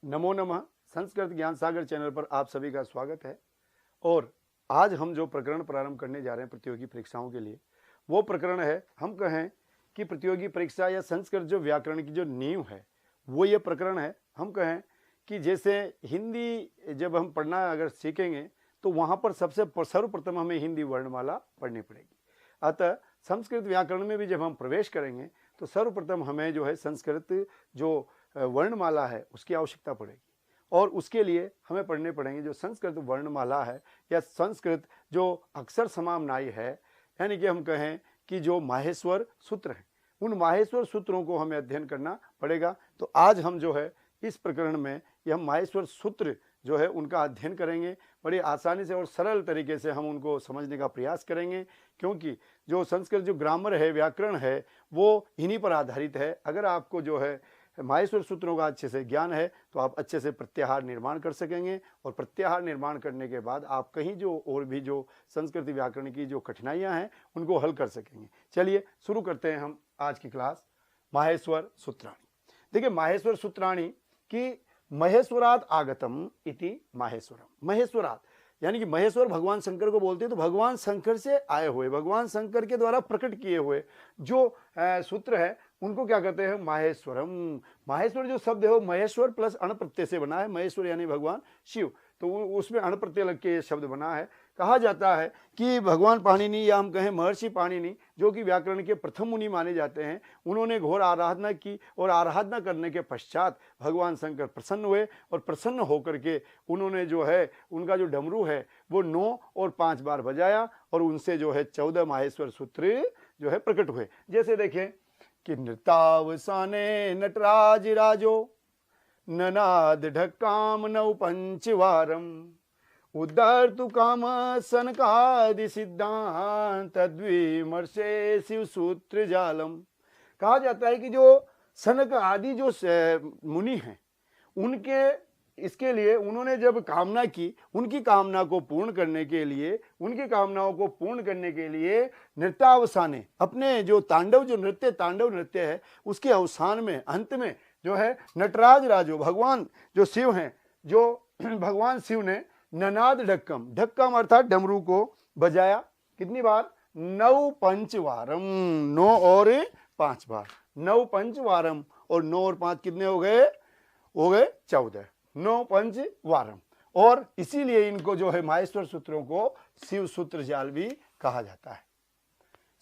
नमो नमः। संस्कृत ज्ञान सागर चैनल पर आप सभी का स्वागत है। और आज हम जो प्रकरण प्रारंभ करने जा रहे हैं प्रतियोगी परीक्षाओं के लिए, वो प्रकरण है, हम कहें कि प्रतियोगी परीक्षा या संस्कृत जो व्याकरण की जो नींव है वो ये प्रकरण है। हम कहें कि जैसे हिंदी जब हम पढ़ना अगर सीखेंगे तो वहाँ पर सबसे सर्वप्रथम हमें हिंदी वर्णमाला पढ़नी पड़ेगी। अतः संस्कृत व्याकरण में भी जब हम प्रवेश करेंगे तो सर्वप्रथम हमें जो है संस्कृत जो वर्णमाला है उसकी आवश्यकता पड़ेगी। और उसके लिए हमें पढ़ने पड़ेंगे जो संस्कृत वर्णमाला है या संस्कृत जो अक्षर समामनाई है, यानी कि हम कहें कि जो माहेश्वर सूत्र हैं, उन माहेश्वर सूत्रों को हमें अध्ययन करना पड़ेगा। तो आज हम जो है इस प्रकरण में यह माहेश्वर सूत्र जो है उनका अध्ययन करेंगे। बड़ी आसानी से और सरल तरीके से हम उनको समझने का प्रयास करेंगे, क्योंकि जो संस्कृत जो ग्रामर है, व्याकरण है, वो इन्हीं पर आधारित है। अगर आपको जो है माहेश्वर सूत्रों का अच्छे से ज्ञान है तो आप अच्छे से प्रत्याहार निर्माण कर सकेंगे, और प्रत्याहार निर्माण करने के बाद आप कहीं जो और भी जो संस्कृत व्याकरण की जो कठिनाइयां हैं उनको हल कर सकेंगे। चलिए शुरू करते हैं हम आज की क्लास। माहेश्वर सूत्राणि। देखिए, माहेश्वर सूत्राणि की महेश्वरात आगतम इति माहेश्वरम। महेश्वरात यानी कि महेश्वर भगवान शंकर को बोलते हैं, तो भगवान शंकर से आए हुए, भगवान शंकर के द्वारा प्रकट किए हुए जो सूत्र है उनको क्या कहते हैं? माहेश्वरम। माहेश्वर जो शब्द है वो महेश्वर प्लस अण प्रत्यय से बना है। महेश्वर यानी भगवान शिव, तो उसमें अण प्रत्यय लग के शब्द बना है। कहा जाता है कि भगवान पाणिनि या हम कहें महर्षि पाणिनि, जो कि व्याकरण के प्रथम मुनि माने जाते हैं, उन्होंने घोर आराधना की, और आराधना करने के पश्चात भगवान शंकर प्रसन्न हुए, और प्रसन्न होकर के उन्होंने जो है उनका जो डमरू है वो 9 और 5 बार बजाया, और उनसे जो है 14 माहेश्वर सूत्र जो है प्रकट हुए। जैसे देखें कि नृतावसाने नटराज राजो ननाद ढक्काम नौ पंचवारम उद्धर्तु काम सनकादि सिद्धांत द्विमर्षे शिव सूत्र जालम। कहा जाता है कि जो सनक आदि जो मुनि हैं उनके इसके लिए उन्होंने जब कामना की, उनकी कामना को पूर्ण करने के लिए, उनकी कामनाओं को पूर्ण करने के लिए नृत्यावसाने अपने जो तांडव, जो नृत्य तांडव नृत्य है उसके अवसान में, अंत में जो है नटराज राजो, भगवान जो शिव हैं, जो भगवान शिव ने ननाद ढक्कम, ढक्कम अर्थात डमरू को बजाया। कितनी बार? 9 पंचवारम, 9 और 5 बार। 9 पंचवारम और 9 और 5 कितने हो गए? हो गए 14। 9 पंचवारम। और इसीलिए इनको जो है माहेश्वर सूत्रों को शिव सूत्र जाल भी कहा जाता है।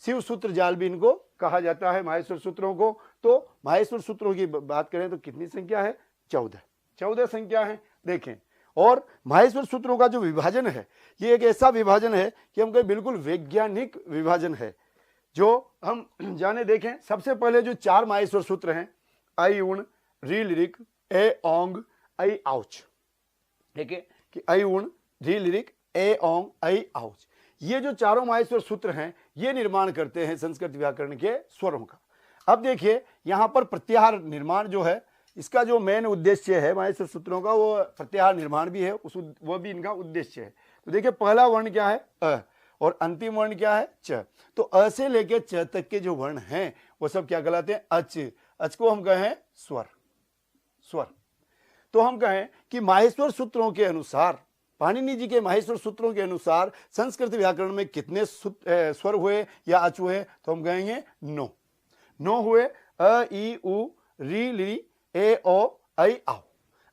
शिव सूत्र जाल भी इनको कहा जाता है, माहेश्वर सूत्रों को। तो माहेश्वर सूत्रों की बात करें तो कितनी संख्या है? 14। 14 संख्या है। देखें, और माहेश्वर सूत्रों का जो विभाजन है ये एक ऐसा विभाजन है कि हम कहें बिल्कुल वैज्ञानिक विभाजन है, जो हम जाने देखें। सबसे पहले जो 4 माहेश्वर सूत्र हैं, आई उण, री लिरिक, ए ओंग, आई आउच। देखिए कि आई उण, री लिरिक, ए ओंग, आई आउच, ये जो चारों माहेश्वर सूत्र हैं ये निर्माण करते हैं संस्कृत व्याकरण के स्वरों का। अब देखिए यहां पर प्रत्याहार निर्माण जो है, इसका जो मेन उद्देश्य है माहेश्वर सूत्रों का, वो प्रत्याहार निर्माण भी है, वो भी इनका उद्देश्य है। तो देखिए पहला वर्ण क्या है? अ, और अंतिम वर्ण क्या है? च। तो अ से लेकर च तक के जो वर्ण हैं वो सब क्या कहलाते हैं? अच। अच को हम कहें स्वर। स्वर। तो हम कहें कि माहेश्वर सूत्रों के अनुसार, पाणिनि जी के माहेश्वर सूत्रों के अनुसार संस्कृत व्याकरण में कितने स्वर हुए या अच हुए? तो हम कहेंगे 9। 9 हुए। अ, ई, उ, री, ली, ए, ओ, आई, आओ।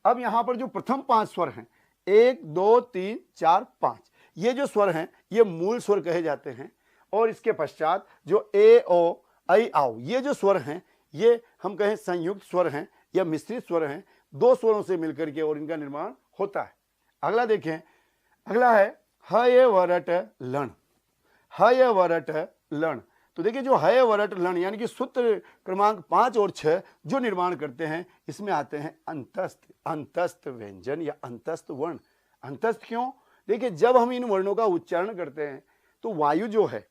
अब यहां पर जो प्रथम 5 स्वर हैं, 1, 2, 3, 4, 5, ये जो स्वर हैं ये मूल स्वर कहे जाते हैं। और इसके पश्चात जो ए, ओ, आई, आओ, ये जो स्वर हैं ये हम कहें संयुक्त स्वर हैं या मिश्रित स्वर हैं, 2 स्वरों से मिलकर के और इनका निर्माण होता है। अगला देखें, अगला है हय वरट लण। हय वरट लण। तो देखिए जो हय वरट लण यानी कि सूत्र क्रमांक 5 और 6 जो निर्माण करते हैं, इसमें आते हैं अंतस्थ, अंतस्थ व्यंजन या अंतस्थ वर्ण। अंतस्थ क्यों? देखिए जब हम इन वर्णों का उच्चारण करते हैं तो वायु जो है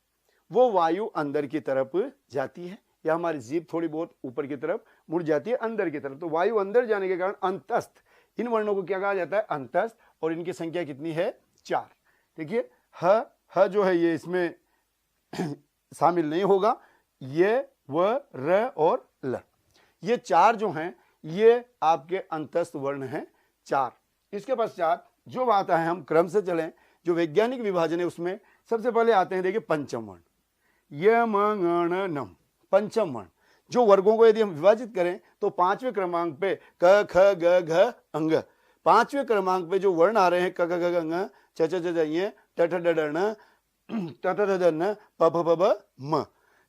वो वायु अंदर की तरफ जाती है, या हमारी जीभ थोड़ी बहुत ऊपर की तरफ मुड़ जाती है अंदर की तरफ। तो वायु अंदर जाने के कारण अंतस्थ, इन वर्णों को क्या कहा जाता है? अंतस्थ। और इनकी संख्या कितनी है? 4। देखिए ह जो है ये इसमें शामिल नहीं होगा, ये, व, र और ल, ये 4 जो हैं ये आपके अंतस्थ वर्ण हैं 4। इसके पश्चात जो बात है, हम क्रम से चलें, जो वैज्ञानिक विभाजन है उसमें सबसे पहले आते हैं, देखिए पंचम वर्ण, य म ङ न नम, पंचम वर्ण। जो वर्गों को यदि हम विभाजित करें तो 5वें क्रमांक पे क ख ग घ अंग, 5वें क्रमांक पे जो वर्ण आ रहे हैं क ख ग घ च च ज य ट ठ ड ढ न त थ द न प फ ब ब म।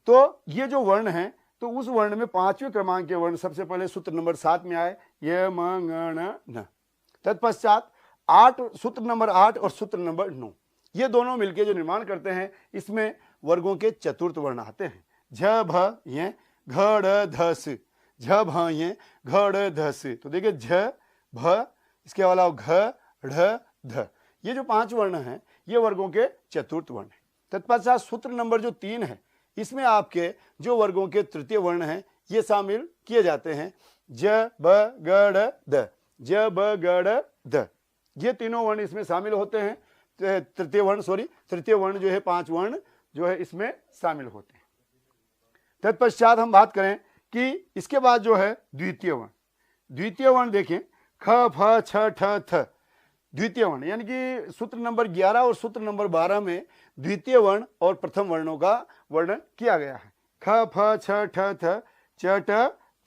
तो ये जो वर्ण हैं, तो उस वर्ण में 5वें क्रमांक के वर्ण सबसे पहले सूत्र नंबर 7 में आए, य म ङ न न। तत्पश्चात 8, सूत्र नंबर 8 और सूत्र नंबर 9, ये दोनों मिलकर जो निर्माण करते हैं, इसमें वर्गों के चतुर्थ वर्ण आते हैं, झ भ ये घ ड़ ध स, झ भ ये घ ड़ ध स। तो देखिए झ भ, इसके अलावा घ ढ ध, ये जो 5 वर्ण हैं ये वर्गों के चतुर्थ वर्ण है। तत्पश्चात सूत्र नंबर जो 3 है, इसमें आपके जो वर्गों के तृतीय वर्ण हैं ये शामिल किए जाते हैं, ज ब ग ड़ द, ज ब ग ड़ द, ये तीनों वर्ण इसमें शामिल होते हैं। तृतीय वर्ण जो है 5 वर्ण जो है इसमें शामिल होते हैं। तत्पश्चात हम बात करें कि इसके बाद जो है द्वितीय वर्ण, द्वितीय वर्ण देखें ख फ छ ठ थ, द्वितीय वर्ण यानी कि सूत्र नंबर 11 और सूत्र नंबर 12 में द्वितीय वर्ण और प्रथम वर्णों का वर्णन किया गया है, ख फ छ ठ थ च ट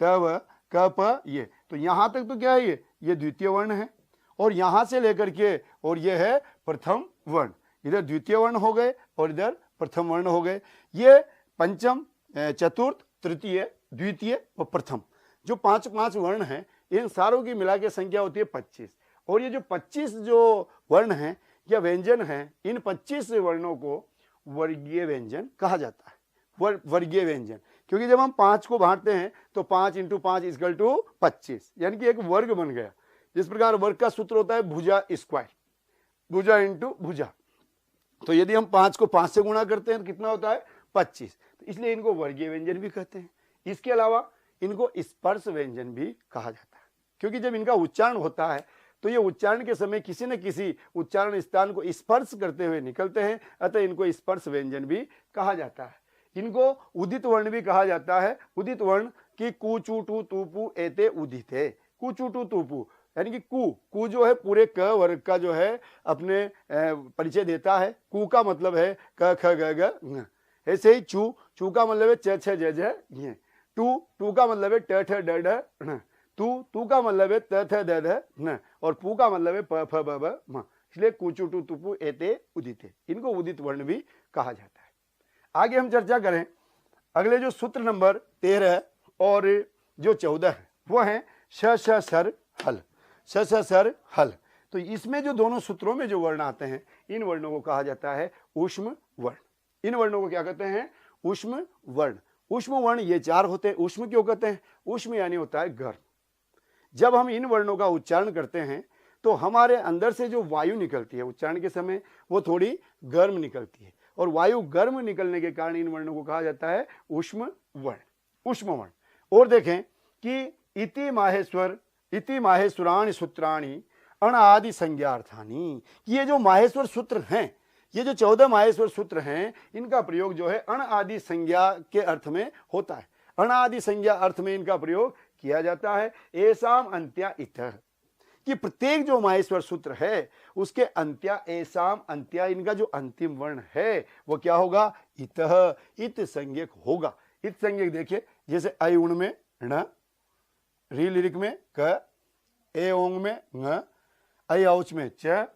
त व क प ये। तो यहां तक तो क्या है, ये द्वितीय वर्ण है, और यहां से लेकर के और ये है प्रथम वर्ण, इधर द्वितीय वर्ण हो गए और इधर प्रथम वर्ण हो गए। ये पंचम, चतुर्थ, तृतीय, द्वितीय और प्रथम जो 5 वर्ण हैं, इन सारों की मिला के संख्या होती है 25। और ये जो 25 जो वर्ण हैं या व्यंजन हैं, इन 25 वर्णों को वर्गीय व्यंजन कहा जाता है, वर्गीय व्यंजन। क्योंकि जब हम 5 को बांटते हैं तो 5 × 5 = 25, यानी कि एक वर्ग बन गया। जिस प्रकार वर्ग का सूत्र होता है भुजा स्क्वायर, भुजा × भुजा, तो यदि हम 5 को 5 से गुणा करते हैं तो कितना होता है 25। तो इसलिए इनको वर्गीय व्यंजन भी कहते हैं। इसके अलावा इनको स्पर्श व्यंजन भी कहा जाता है, क्योंकि जब इनका उच्चारण होता है तो ये उच्चारण के समय किसी न किसी उच्चारण स्थान को स्पर्श करते हुए निकलते हैं, अतः इनको स्पर्श व्यंजन भी कहा जाता है। इनको उदित वर्ण भी कहा जाता है। उदित वर्ण की कु चू टू तू पू एते उदित है, कु चू टू तू पू, यानी कि कु जो है पूरे क वर्ग का जो है अपने परिचय देता है। कु का मतलब है क ख ग घ ङ, ऐसे ही चू का मतलब है च छ ज झ ञ, टू का मतलब है ट ठ ड ढ ण, तू का मतलब है त थ द ध न, और पू का मतलब है प फ ब ब म। इसलिए कुचु टू तुपु एते उदिते, इनको उदित वर्ण भी कहा जाता है। आगे हम चर्चा करें, अगले जो सूत्र नंबर 13 और जो 14 है वो है श श सर हल, श श सर हल। तो इसमें जो दोनों सूत्रों में जो वर्ण आते हैं, इन वर्णों को कहा जाता है ऊष्म वर्ण। इन वर्णों को क्या कहते हैं, ऊष्म वर्ण। ऊष्म वर्ण ये 4 होते हैं। ऊष्म क्यों कहते हैं, ऊष्म यानी होता है गर्म। जब हम इन वर्णों का उच्चारण करते हैं तो हमारे अंदर से जो वायु निकलती है उच्चारण के समय वो थोड़ी गर्म निकलती है, और वायु गर्म निकलने के कारण इन वर्णों को कहा जाता है ऊष्म वर्ण, ऊष्म वर्ण। और देखें कि इति माहेश्वराणि सूत्राणि अण आदि संज्ञार्थानि, ये जो माहेश्वर सूत्र हैं, ये जो 14 माहेश्वर सूत्र हैं, इनका प्रयोग जो है अण आदि संज्ञा के अर्थ में होता है। अण आदि संज्ञा अर्थ में इनका प्रयोग किया जाता है। एसाम अंत्या इतः, कि प्रत्येक जो माहेश्वर सूत्र है उसके अंत्या, एसाम अंत्या, इनका जो अंतिम वर्ण है वो क्या होगा, इतः, इत संज्ञक होगा। इत संज्ञक देखिए, जैसे ऐ उण में ण, री लिरिक में क, ए ओंग में ङ, ऐ औच में च,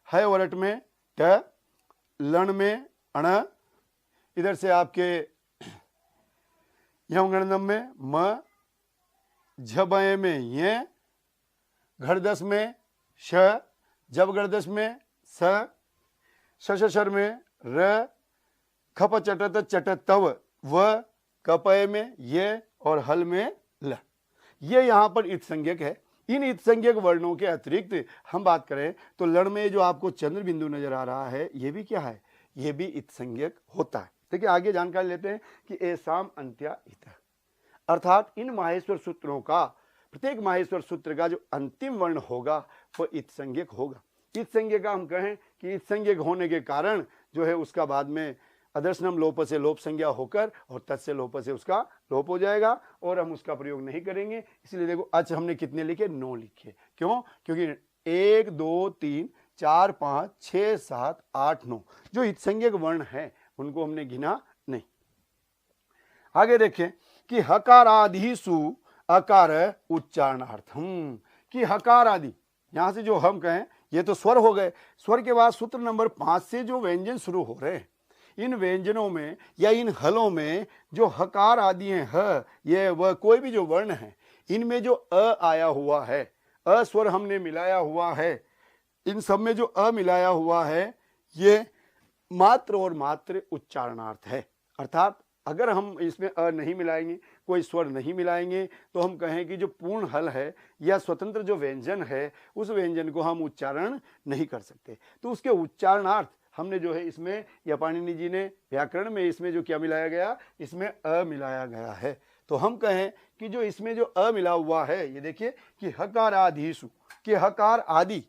है वरट में ट, लन में अण, इधर से आपके यमगणनम में म, झबय में ये, घड़दस में श, जबगड़दस में स, शशर में र, खप चटत चटत तव व, कपय में ये और हल में ल। ये यहाँ पर इत संज्ञक है। इन इत संज्ञक वर्णों के अतिरिक्त हम बात करें तो लड़ में जो आपको चंद्र बिंदु नजर आ रहा है, ये भी क्या है, ये भी इत संज्ञक होता है। देखिए आगे जानकारी लेते हैं कि एसाम अंत्या इत, अर्थात इन माहेश्वर सूत्रों का, प्रत्येक माहेश्वर सूत्र का जो अंतिम वर्ण होगा वो इत संज्ञक होगा। इत संज्ञक का हम कहें कि इत संज्ञक होने के कारण जो है उसका बाद में अदर्शनम लोप से लोप संज्ञा होकर और तत् से लोप से उसका लोप हो जाएगा और हम उसका प्रयोग नहीं करेंगे। इसलिए देखो अच हमने कितने लिखे, 9 लिखे। क्यों? क्योंकि 1 2 3 4 5 6 7 8 9 जो इत्संज्ञक वर्ण है उनको हमने गिना नहीं। आगे देखें कि हकारादिषु अकार उच्चारणार्थम, कि हकार आदि यहां से जो हम कहें ये तो स्वर हो गए। स्वर के बाद सूत्र नंबर 5 से जो व्यंजन शुरू हो रहे हैं, इन व्यंजनों में या इन हलों में जो हकार आदि हैं, ह ये वह कोई भी जो वर्ण है, इनमें जो अ आया हुआ है, अ स्वर हमने मिलाया हुआ है, इन सब में जो अ मिलाया हुआ है ये मात्र और मात्र उच्चारणार्थ है। अर्थात अगर हम इसमें अ नहीं मिलाएंगे, कोई स्वर नहीं मिलाएंगे, तो हम कहें कि जो पूर्ण हल है या स्वतंत्र जो व्यंजन है उस व्यंजन को हम उच्चारण नहीं कर सकते। तो उसके उच्चारणार्थ हमने जो है इसमें, या पाणिनि जी ने व्याकरण में इसमें जो क्या मिलाया गया, इसमें अ मिलाया गया है। तो हम कहें कि जो इसमें जो अ मिला हुआ है, ये देखिए कि हकारादिषु, कि हकार आदि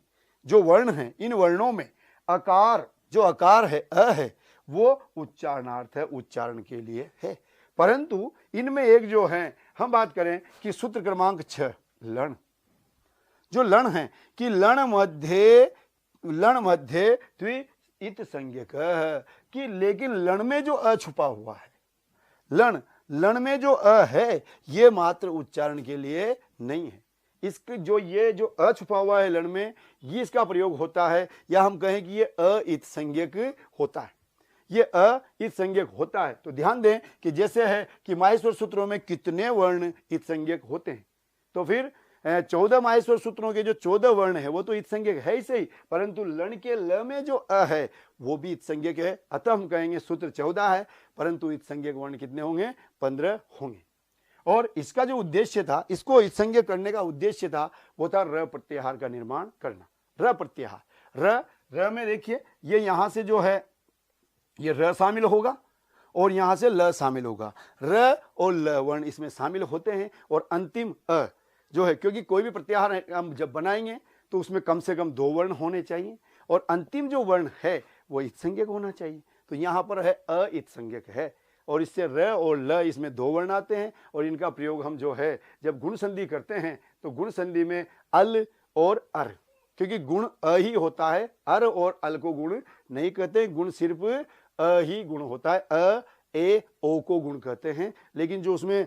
जो वर्ण हैं, इन वर्णों में अकार, जो अकार है अ है, वो उच्चारणार्थ है, उच्चारण के लिए है। परंतु इनमें एक जो है, हम बात करें कि सूत्र क्रमांक 6 लण, जो लण है कि लण मध्य द्वि इत संज्ञक, कि लेकिन लण में जो अ छुपा हुआ है, लण में जो अ है ये मात्र उच्चारण के लिए नहीं है। इसके जो ये जो अ छुपा हुआ है लण में, ये इसका प्रयोग होता है, या हम कहें कि ये अ इत संज्ञक होता है, ये अ इत संज्ञक होता है। तो ध्यान दें कि जैसे है कि माहेश्वर सूत्रों में कितने वर्ण इत संज्ञक होते हैं, तो फिर 14 माहेश्वर सूत्रों के जो 14 वर्ण है वो तो इत संज्ञक है ही सही, परंतु लण के ल में जो अ है वो भी इत संज्ञक है। अतः हम कहेंगे सूत्र 14 है, परंतु इत संज्ञक वर्ण कितने होंगे, 15 होंगे। और इसका जो उद्देश्य था, इसको इत संज्ञक करने का उद्देश्य था, वो था र प्रत्याहार का निर्माण करना। र प्रत्याहार, र में देखिए ये यहां से जो है ये र शामिल होगा और यहां से ल शामिल होगा, र और ल वर्ण इसमें शामिल होते हैं। और अंतिम अ जो है, क्योंकि कोई भी प्रत्याहार हम जब बनाएंगे तो उसमें कम से कम 2 वर्ण होने चाहिए और अंतिम जो वर्ण है वो इत संज्ञक होना चाहिए। तो यहाँ पर है अ इत संज्ञक है और इससे र और ल इसमें 2 वर्ण आते हैं और इनका प्रयोग हम जो है जब गुण संधि करते हैं तो गुण संधि में अल और अर, क्योंकि गुण अ ही होता है, अर और अल को गुण नहीं कहते, गुण सिर्फ अ ही गुण होता है, अ ए ओ को गुण कहते हैं। लेकिन जो उसमें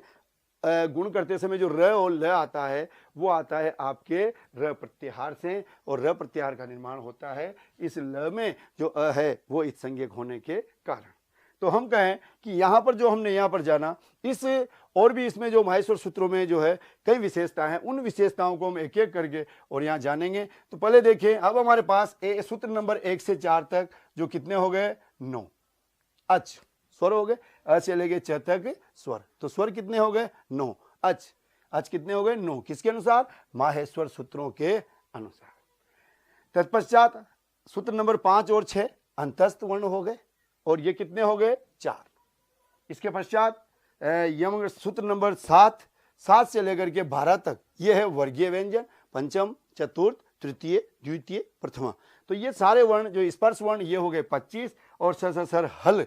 गुण करते समय जो र और ल आता है वो आता है आपके र प्रत्याहार से, और र प्रत्याहार का निर्माण होता है इस ल में जो अ है वो इत संज्ञक होने के कारण। तो हम कहें कि यहाँ पर जो हमने यहाँ पर जाना, इस और भी इसमें जो माहेश्वर सूत्रों में जो है कई विशेषताएं हैं, उन विशेषताओं को हम एक एक करके और यहाँ जानेंगे। तो पहले देखिए, अब हमारे पास सूत्र नंबर 1 से 4 तक जो कितने हो गए, 9 अच स्वर हो गए, अ से लेके च तक स्वर, तो स्वर कितने हो गए, 9। अच कितने हो गए, 9, किसके अनुसार, माहेश्वर सूत्रों के अनुसार। तत्पश्चात सूत्र नंबर 5 और 6 अंतस्थ वर्ण हो गए और ये कितने हो गए, 4। इसके पश्चात यम सूत्र नंबर 7 से लेकर के 12 तक ये है वर्गीय व्यंजन, पंचम, चतुर्थ, तृतीय, द्वितीय, प्रथमा। तो ये सारे वर्ण जो स्पर्श वर्ण ये हो गए 25 और सर हल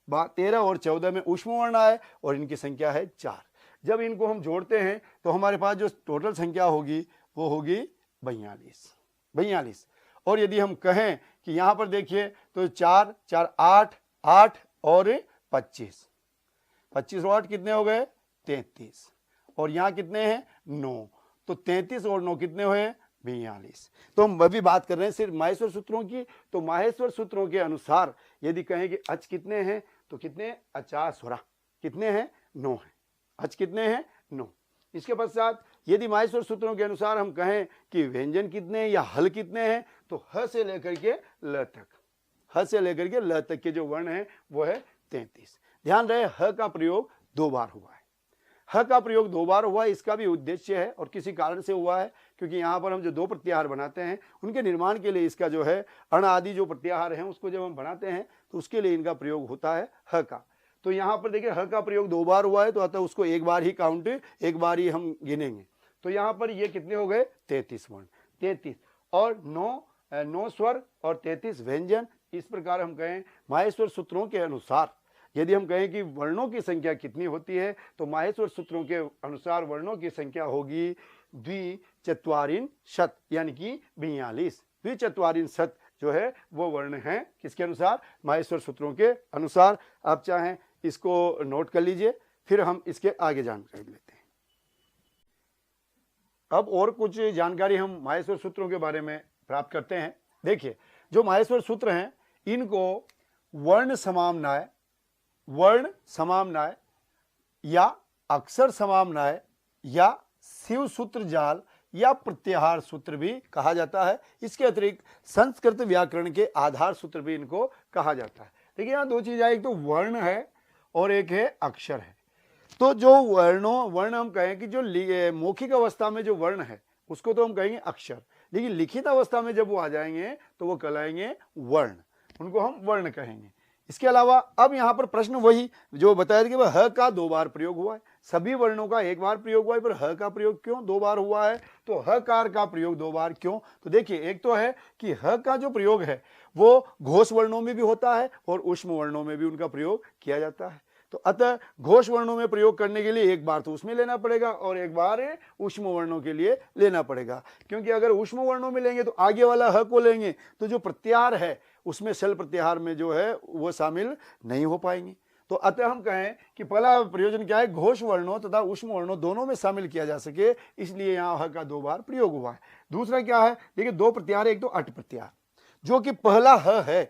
13 और 14 में ऊष्म वर्ण आए और इनकी संख्या है 4। जब इनको हम जोड़ते हैं तो हमारे पास जो टोटल संख्या होगी वो होगी 42। और यदि हम कहें कि यहाँ पर देखिए तो 4 4 8 8 और 25 और 8 कितने हो गए, 33, और यहाँ कितने हैं, 9। तो 33 और 9 कितने हुए, 42। तो हम अभी बात कर रहे हैं सिर्फ माहेश्वर सूत्रों की। तो माहेश्वर सूत्रों के अनुसार यदि कहें कि अच कितने हैं, तो कितने, अचा स्वरा कितने हैं, 9 हैं। अच कितने हैं, 9। इसके पश्चात यदि माहेश्वर सूत्रों के अनुसार हम कहें कि व्यंजन कितने हैं या हल कितने हैं, तो ह से लेकर के ल तक, ह से लेकर के ल तक के जो वर्ण हैं वो है 33। ध्यान रहे, ह का प्रयोग 2 बार हुआ है। ह का प्रयोग 2 बार हुआ है, इसका भी उद्देश्य है और किसी कारण से हुआ है, क्योंकि यहाँ पर हम जो 2 प्रत्याहार बनाते हैं उनके निर्माण के लिए इसका जो है अण आदि जो प्रत्याहार हैं उसको जब हम बनाते हैं तो उसके लिए इनका प्रयोग होता है ह का। तो यहाँ पर देखिए ह का प्रयोग 2 बार हुआ है, तो अतः उसको एक बार ही काउंट, एक बार ही हम गिनेंगे। तो यहाँ पर ये कितने हो गए, 33 वर्ण, 33 और 9 स्वर और 33 व्यंजन। इस प्रकार हम कहें माहेश्वर सूत्रों के अनुसार यदि हम कहें कि वर्णों की संख्या कितनी होती है तो माहेश्वर सूत्रों के अनुसार वर्णों की संख्या होगी द्विचत्वारिंशत् यानी कि 42। द्विचत्वारिंशत् जो है वो वर्ण है किसके अनुसार? माहेश्वर सूत्रों के अनुसार। आप चाहें इसको नोट कर लीजिए, फिर हम इसके आगे जानकारी लेते हैं। अब और कुछ जानकारी हम माहेश्वर सूत्रों के बारे में प्राप्त करते हैं। देखिए, जो माहेश्वर सूत्र हैं इनको वर्ण समाम्नाय या अक्षर समाम्नाय या शिव सूत्र जाल या प्रत्याहार सूत्र भी कहा जाता है। इसके अतिरिक्त संस्कृत व्याकरण के आधार सूत्र भी इनको कहा जाता है। देखिए, यहाँ दो चीज है, एक तो वर्ण है और एक है अक्षर है। तो जो वर्ण हम कहें कि जो मौखिक अवस्था में जो वर्ण है उसको तो हम कहेंगे अक्षर, लेकिन लिखित अवस्था में जब वो आ जाएंगे तो वो कहलाएंगे वर्ण, उनको हम वर्ण कहेंगे। इसके अलावा अब यहाँ पर प्रश्न वही जो बताया था कि ह का 2 बार प्रयोग हुआ है, सभी वर्णों का 1 बार प्रयोग हुआ है, पर ह का प्रयोग क्यों 2 बार हुआ है? तो हकार का प्रयोग 2 बार क्यों? तो देखिए, एक तो है कि ह का जो प्रयोग है वो घोष वर्णों में भी होता है और ऊष्म वर्णों में भी उनका प्रयोग किया जाता है। तो अतः घोष वर्णों में प्रयोग करने के लिए 1 बार तो उसमें लेना पड़ेगा और 1 बार ऊष्म वर्णों के लिए लेना पड़ेगा, क्योंकि अगर ऊष्म वर्णों में लेंगे तो आगे वाला ह को लेंगे तो जो प्रत्याहार है उसमें शल प्रत्याहार में जो है वो शामिल नहीं हो पाएंगे। तो अतः हम कहें कि पहला प्रयोजन क्या है? घोष वर्णों तथा ऊष्म वर्णों दोनों में शामिल किया जा सके, इसलिए यहाँ ह का 2 बार प्रयोग हुआ है। दूसरा क्या है? देखिए, 2 प्रत्याहार, एक तो अट प्रत्याहार, जो कि पहला ह है।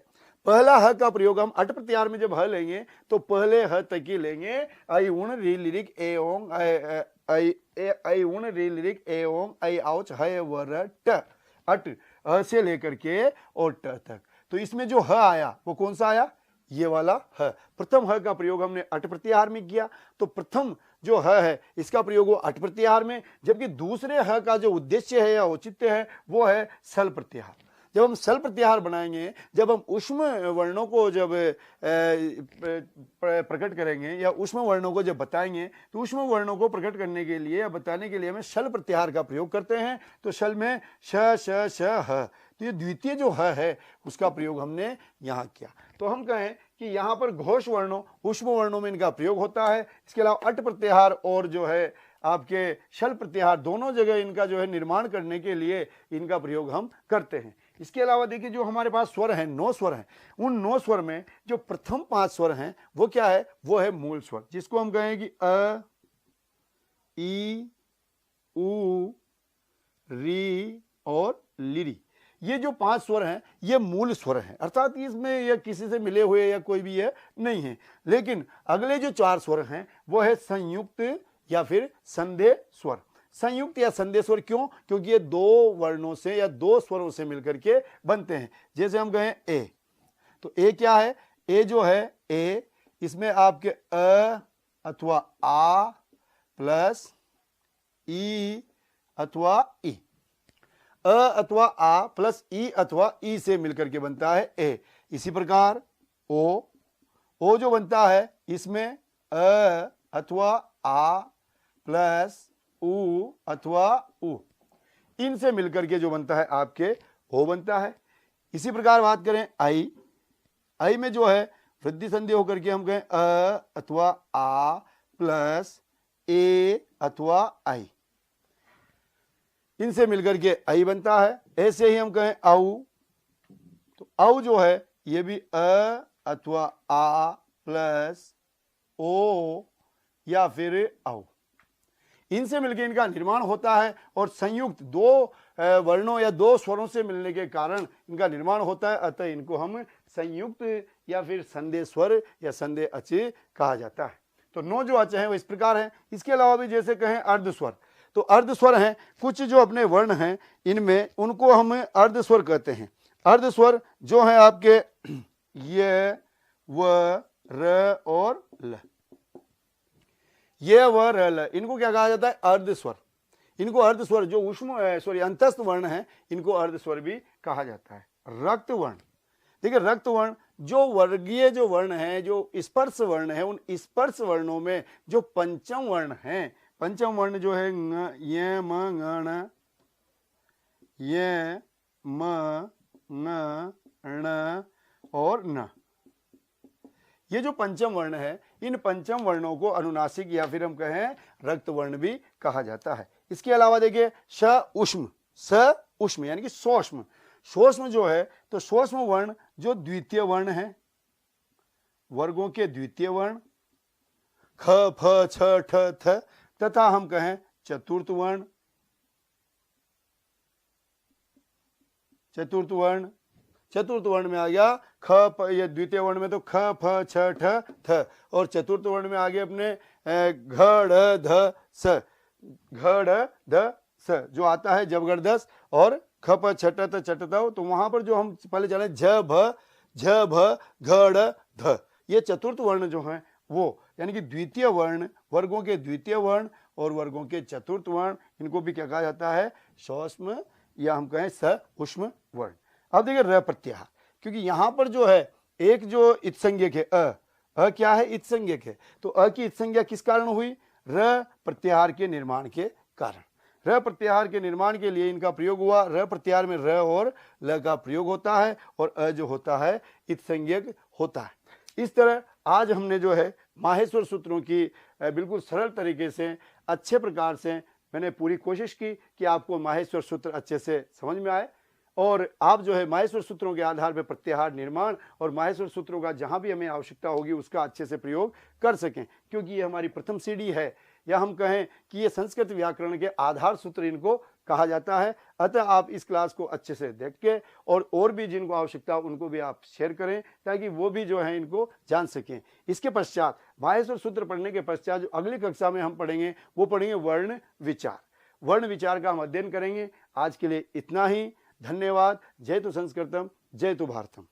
पहला ह का प्रयोग हम अट प्रत्याहार में जब ह लेंगे तो पहले ह तक ही लेंगे। ऐ उण री लिरिक ए ओंग ऐ उण री लिरिक ए ओंग ऐ औच है वर ट, अट अ से लेकर के और ट तक। तो इसमें जो ह आया वो कौन सा आया? ये वाला ह। प्रथम ह का प्रयोग हमने अट प्रत्याहार में किया, तो प्रथम जो ह है इसका प्रयोग वो अट प्रत्याहार में, जबकि दूसरे ह का जो उद्देश्य है या औचित्य है वो है सल प्रत्याहार। जब हम सल प्रत्याहार बनाएंगे, जब हम ऊष्म वर्णों को जब प्रकट करेंगे या ऊष्म वर्णों को जब बताएंगे, तो ऊष्म वर्णों को प्रकट करने के लिए या बताने के लिए हमें शल प्रत्याहार का प्रयोग करते हैं। तो शल में श श श ह, तो ये द्वितीय जो ह है उसका प्रयोग हमने यहाँ किया। तो हम कहें कि यहाँ पर घोष वर्णों ऊष्म वर्णों में इनका प्रयोग होता है। इसके अलावा अट प्रत्याहार और जो है आपके शल प्रत्याहार दोनों जगह इनका जो है निर्माण करने के लिए इनका प्रयोग हम करते हैं। इसके अलावा देखिए, जो हमारे पास स्वर हैं, 9 स्वर हैं, उन 9 स्वर में जो प्रथम 5 स्वर हैं वो क्या है? वो है मूल स्वर, जिसको हम कहें कि अ, ई, उ, री और लिरी। ये जो 5 स्वर हैं ये मूल स्वर हैं, अर्थात इसमें ये किसी से मिले हुए या कोई भी ये नहीं है। लेकिन अगले जो 4 स्वर हैं वो है संयुक्त या फिर संदेह स्वर। संयुक्त या संदेह स्वर क्यों? क्योंकि ये 2 वर्णों से या 2 स्वरों से मिलकर के बनते हैं। जैसे हम कहें ए, तो ए क्या है? ए जो है ए, इसमें आपके अ अथवा आ प्लस ई अथवा ई, अ अथवा आ प्लस ई अथवा ई से मिलकर के बनता है ए। इसी प्रकार ओ जो बनता है इसमें अ अथवा आ प्लस उ अथवा उ, इनसे मिलकर के जो बनता है आपके ओ बनता है। इसी प्रकार बात करें आई में जो है वृद्धि संधि होकर के हम कहें अ अथवा आ प्लस ए अथवा आई, इनसे मिलकर के आई बनता है। ऐसे ही हम कहें औ, तो औ जो है ये भी अ अथवा आ प्लस ओ या फिर औ, इनसे मिलकर इनका निर्माण होता है। और संयुक्त 2 वर्णों या 2 स्वरों से मिलने के कारण इनका निर्माण होता है, अतः इनको हम संयुक्त या फिर संदेह स्वर या संदेह अच कहा जाता है। तो 9 जो अच हैं वो इस प्रकार हैं। इसके अलावा भी जैसे कहें अर्ध स्वर, तो अर्ध स्वर हैं, कुछ जो अपने वर्ण हैं इनमें उनको हम अर्ध स्वर कहते हैं। अर्ध स्वर जो है आपके ये व र और ल, ये व र ल, इनको क्या कहा जाता है? अर्ध स्वर। इनको अर्ध स्वर जो अंतस्थ वर्ण है इनको अर्ध स्वर भी कहा जाता है। रक्त वर्ण, देखिए रक्त वर्ण जो वर्गीय जो वर्ण है, जो स्पर्श वर्ण है, उन स्पर्श वर्णों में जो पंचम वर्ण है, पंचम वर्ण जो है ये म ङ ये म ङ ण और न, ये जो पंचम वर्ण है, इन पंचम वर्णों को अनुनासिक या फिर हम कहें रक्त वर्ण भी कहा जाता है। इसके अलावा देखिए स उष्म यानी कि सोष्म। सोष्म जो है तो सोष्म वर्ण जो द्वितीय वर्ण है, वर्गों के द्वितीय वर्ण ख फ छ ठ थ, तथा हम कहें चतुर्थ वर्ण। चतुर्थ वर्ण में आ गया ख प, ये द्वितीय वर्ण में तो ख फ छ ठ थ, और चतुर्थ वर्ण में आ गए अपने घ ढ ध स। घ ढ ध स जो आता है जबरदस्त, और ख प छ ट त चटता, तो वहां पर जो हम पहले चले झ भ घ ढ ध, ये चतुर्थ वर्ण जो है वो यानी कि द्वितीय वर्ण, वर्गों के द्वितीय वर्ण और वर्गों के चतुर्थ वर्ण, इनको भी क्या कहा जाता है? सोष्म या हम कहें स उष्म वर्ण। अब देखिए र प्रत्याहार, क्योंकि यहां पर जो है एक जो इत्संज्ञक है अ क्या है? इत्संज्ञक है। तो अ की इत्संज्ञा किस कारण हुई? र प्रत्याहार के निर्माण के कारण। र प्रत्याहार के निर्माण के लिए इनका प्रयोग हुआ। र प्रत्याहार में र और ल का प्रयोग होता है और अ जो होता है इत्संज्ञक होता है। इस तरह आज हमने जो है माहेश्वर सूत्रों की बिल्कुल सरल तरीके से अच्छे प्रकार से मैंने पूरी कोशिश की कि आपको माहेश्वर सूत्र अच्छे से समझ में आए, और आप जो है माहेश्वर सूत्रों के आधार पर प्रत्याहार निर्माण और माहेश्वर सूत्रों का जहां भी हमें आवश्यकता होगी उसका अच्छे से प्रयोग कर सकें, क्योंकि ये हमारी प्रथम सीढ़ी है, या हम कहें कि ये संस्कृत व्याकरण के आधार सूत्र इनको कहा जाता है। अतः आप इस क्लास को अच्छे से देख के और भी जिनको आवश्यकता उनको भी आप शेयर करें, ताकि वो भी जो है इनको जान सकें। इसके पश्चात माहेश्वर सूत्र पढ़ने के पश्चात जो अगली कक्षा में हम पढ़ेंगे वो पढ़ेंगे वर्ण विचार। वर्ण विचार का हम अध्ययन करेंगे। आज के लिए इतना ही। धन्यवाद। जय तु संस्कृतम, जय तु भारतम।